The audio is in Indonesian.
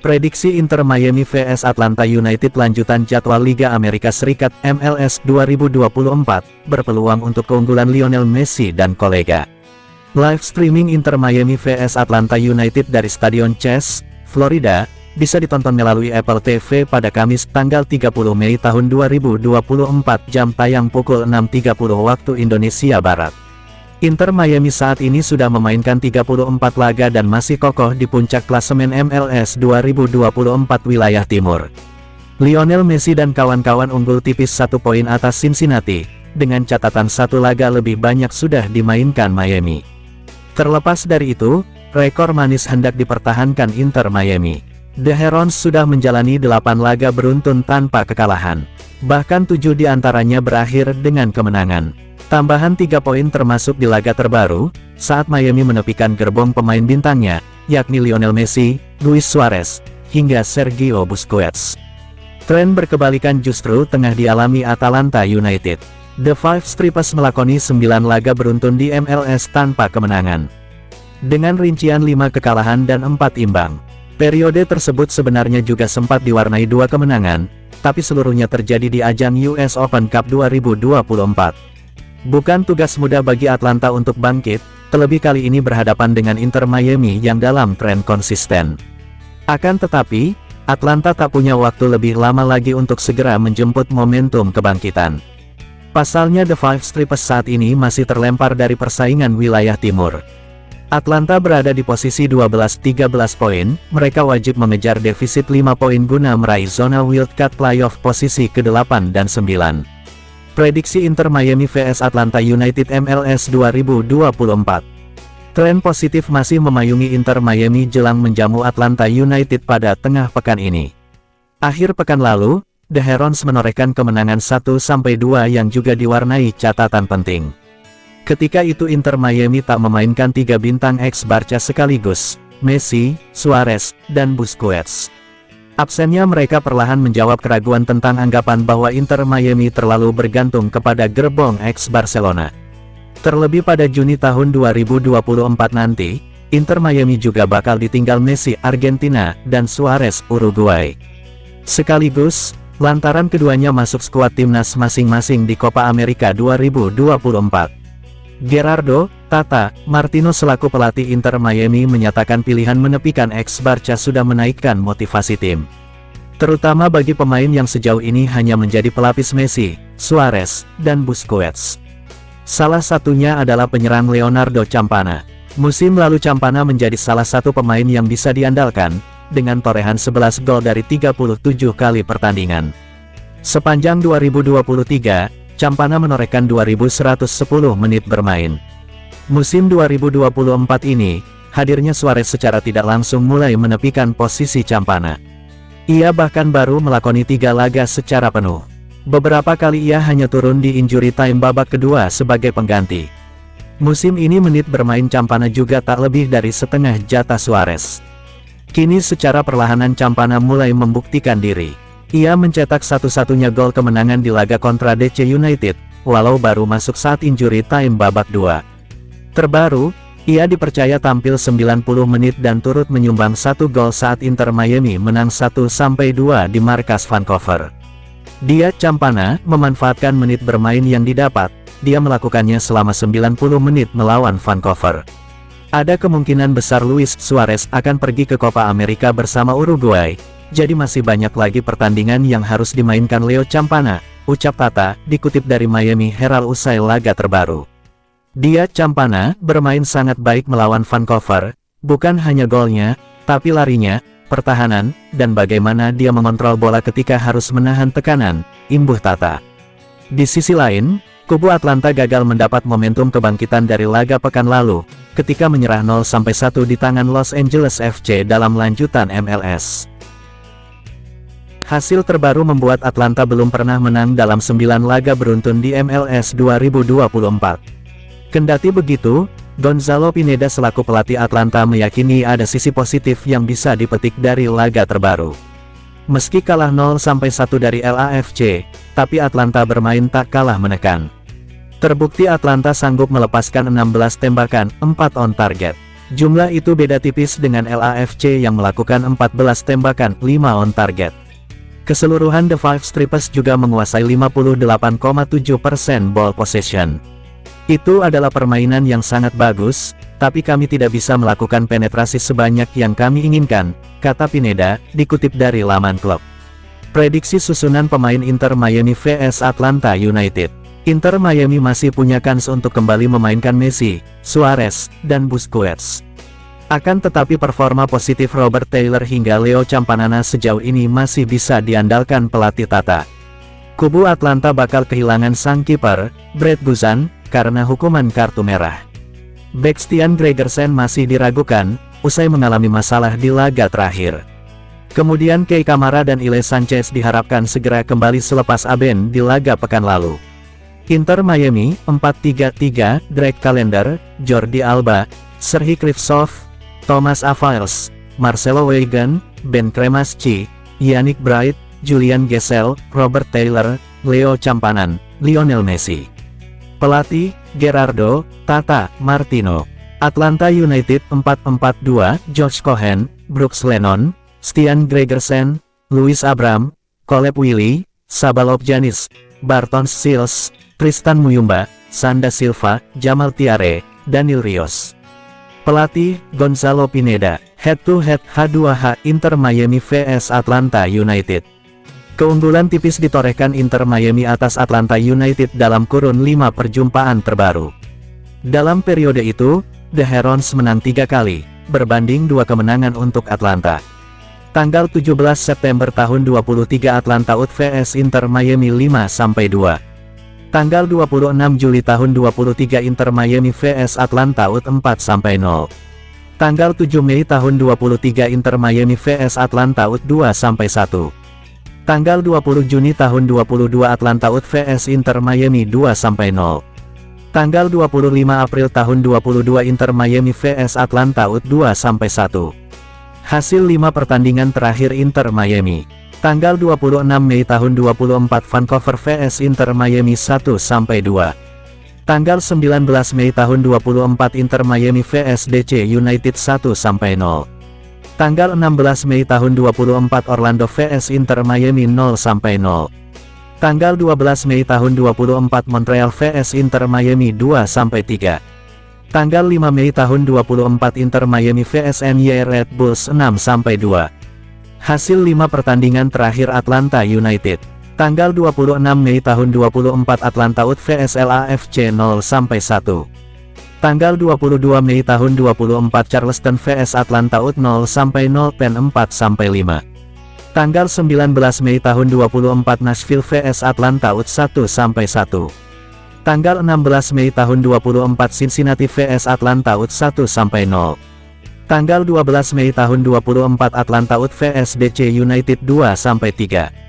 Prediksi Inter Miami vs Atlanta United lanjutan jadwal Liga Amerika Serikat MLS 2024, berpeluang untuk keunggulan Lionel Messi dan kolega. Live streaming Inter Miami vs Atlanta United dari Stadion Chase, Florida, bisa ditonton melalui Apple TV pada Kamis tanggal 30 Mei tahun 2024 jam tayang pukul 6.30 waktu Indonesia Barat. Inter Miami saat ini sudah memainkan 34 laga dan masih kokoh di puncak klasemen MLS 2024 wilayah timur. Lionel Messi dan kawan-kawan unggul tipis 1 poin atas Cincinnati, dengan catatan 1 laga lebih banyak sudah dimainkan Miami. Terlepas dari itu, rekor manis hendak dipertahankan Inter Miami. The Herons sudah menjalani 8 laga beruntun tanpa kekalahan. Bahkan 7 diantaranya berakhir dengan kemenangan. Tambahan 3 poin termasuk di laga terbaru, saat Miami menepikan gerbong pemain bintangnya, yakni Lionel Messi, Luis Suarez, hingga Sergio Busquets. Tren berkebalikan justru tengah dialami Atlanta United. The Five Stripers melakoni 9 laga beruntun di MLS tanpa kemenangan. Dengan rincian 5 kekalahan dan 4 imbang. Periode tersebut sebenarnya juga sempat diwarnai 2 kemenangan, tapi seluruhnya terjadi di ajang US Open Cup 2024. Bukan tugas mudah bagi Atlanta untuk bangkit, terlebih kali ini berhadapan dengan Inter Miami yang dalam tren konsisten. Akan tetapi, Atlanta tak punya waktu lebih lama lagi untuk segera menjemput momentum kebangkitan. Pasalnya The Five Stripers saat ini masih terlempar dari persaingan wilayah timur. Atlanta berada di posisi 12-13 poin, mereka wajib mengejar defisit 5 poin guna meraih zona wildcard playoff posisi ke-8 dan 9. Prediksi Inter Miami vs Atlanta United MLS 2024. Tren positif masih memayungi Inter Miami jelang menjamu Atlanta United pada tengah pekan ini. Akhir pekan lalu, The Herons menorehkan kemenangan 1-2 yang juga diwarnai catatan penting. Ketika itu Inter Miami tak memainkan 3 bintang ex-Barca sekaligus, Messi, Suarez, dan Busquets. Absennya mereka perlahan menjawab keraguan tentang anggapan bahwa Inter Miami terlalu bergantung kepada gerbong ex-Barcelona. Terlebih pada Juni tahun 2024 nanti, Inter Miami juga bakal ditinggal Messi Argentina dan Suarez Uruguay. Sekaligus, lantaran keduanya masuk skuad timnas masing-masing di Copa America 2024. Gerardo Tata Martino selaku pelatih Inter Miami menyatakan pilihan menepikan ex-Barca sudah menaikkan motivasi tim. Terutama bagi pemain yang sejauh ini hanya menjadi pelapis Messi, Suarez, dan Busquets. Salah satunya adalah penyerang Leonardo Campana. Musim lalu Campana menjadi salah satu pemain yang bisa diandalkan, dengan torehan 11 gol dari 37 kali pertandingan. Sepanjang 2023, Campana menorehkan 2110 menit bermain. Musim 2024 ini, hadirnya Suarez secara tidak langsung mulai menepikan posisi Campana. Ia bahkan baru melakoni 3 laga secara penuh. Beberapa kali ia hanya turun di injury time babak kedua sebagai pengganti. Musim ini menit bermain Campana juga tak lebih dari setengah jatah Suarez. Kini secara perlahanan Campana mulai membuktikan diri. Ia mencetak satu-satunya gol kemenangan di laga kontra DC United, walau baru masuk saat injury time babak 2. Terbaru, ia dipercaya tampil 90 menit dan turut menyumbang 1 gol saat Inter Miami menang 1-2 di markas Vancouver. Dia Campana memanfaatkan menit bermain yang didapat, dia melakukannya selama 90 menit melawan Vancouver. Ada kemungkinan besar Luis Suarez akan pergi ke Copa America bersama Uruguay, jadi masih banyak lagi pertandingan yang harus dimainkan Leo Campana, ucap Tata, dikutip dari Miami Herald usai laga terbaru. Dia Campana bermain sangat baik melawan Vancouver, bukan hanya golnya, tapi larinya, pertahanan, dan bagaimana dia mengontrol bola ketika harus menahan tekanan, imbuh Tata. Di sisi lain, kubu Atlanta gagal mendapat momentum kebangkitan dari laga pekan lalu, ketika menyerah 0-1 di tangan Los Angeles FC dalam lanjutan MLS. Hasil terbaru membuat Atlanta belum pernah menang dalam 9 laga beruntun di MLS 2024. Kendati begitu, Gonzalo Pineda selaku pelatih Atlanta meyakini ada sisi positif yang bisa dipetik dari laga terbaru. Meski kalah 0-1 dari LAFC, tapi Atlanta bermain tak kalah menekan. Terbukti Atlanta sanggup melepaskan 16 tembakan, 4 on target. Jumlah itu beda tipis dengan LAFC yang melakukan 14 tembakan, 5 on target. Keseluruhan The Five Stripers juga menguasai 58,7% ball possession. Itu adalah permainan yang sangat bagus, tapi kami tidak bisa melakukan penetrasi sebanyak yang kami inginkan, kata Pineda, dikutip dari laman klub. Prediksi susunan pemain Inter Miami vs Atlanta United. Inter Miami masih punya kans untuk kembali memainkan Messi, Suarez, dan Busquets. Akan tetapi performa positif Robert Taylor hingga Leo Campana sejauh ini masih bisa diandalkan pelatih Tata. Kubu Atlanta bakal kehilangan sang kiper, Brett Guzan, karena hukuman kartu merah. Bek Stian Gregersen masih diragukan, usai mengalami masalah di laga terakhir. Kemudian Kei Kamara dan Ile Sanchez diharapkan segera kembali selepas aben di laga pekan lalu. Inter Miami, 4-3-3, Drake Callender, Jordi Alba, Serhii Krivtsov, Thomas Avails, Marcelo Weigand, Ben Cremaschi, Yannick Bright, Julian Gessel, Robert Taylor, Leo Campanan, Lionel Messi. Pelatih, Gerardo Tata Martino. Atlanta United 4-4-2, Josh Cohen, Brooks Lennon, Stian Gregersen, Louis Abram, Caleb Willy, Sabalov Janis, Barton Sills, Tristan Muyumba, Sanda Silva, Jamal Tiare, Daniel Rios. Pelatih, Gonzalo Pineda. Head to head H2H Inter Miami vs Atlanta United. Keunggulan tipis ditorehkan Inter Miami atas Atlanta United dalam kurun 5 perjumpaan terbaru. Dalam periode itu, The Herons menang 3 kali, berbanding 2 kemenangan untuk Atlanta. Tanggal 17 September tahun 23 Atlanta UT vs Inter Miami 5-2. Tanggal 26 Juli tahun 23 Inter Miami vs Atlanta UT 4-0. Tanggal 7 Mei tahun 23 Inter Miami vs Atlanta UT 2-1. Tanggal 20 Juni tahun 22 Atlanta UT vs Inter Miami 2-0. Tanggal 25 April tahun 22 Inter Miami vs Atlanta UT 2-1. Hasil 5 pertandingan terakhir Inter Miami. Tanggal 26 Mei tahun 24 Vancouver vs Inter Miami 1-2. Tanggal 19 Mei tahun 24 Inter Miami vs DC United 1-0. Tanggal 16 Mei tahun 24 Orlando vs Inter Miami 0-0. Tanggal 12 Mei tahun 24 Montreal vs Inter Miami 2-3. Tanggal 5 Mei tahun 24 Inter Miami vs NY Red Bulls 6-2. Hasil 5 pertandingan terakhir Atlanta United. Tanggal 26 Mei tahun 24 Atlanta UT vs LAFC 0-1. Tanggal 22 Mei tahun 24 Charleston vs Atlanta UT 0-0 pen 4-5. Tanggal 19 Mei tahun 24 Nashville vs Atlanta UT 1-1. Tanggal 16 Mei tahun 24 Cincinnati vs Atlanta UT 1-0. Tanggal 12 Mei tahun 24 Atlanta UT vs DC United 2-3.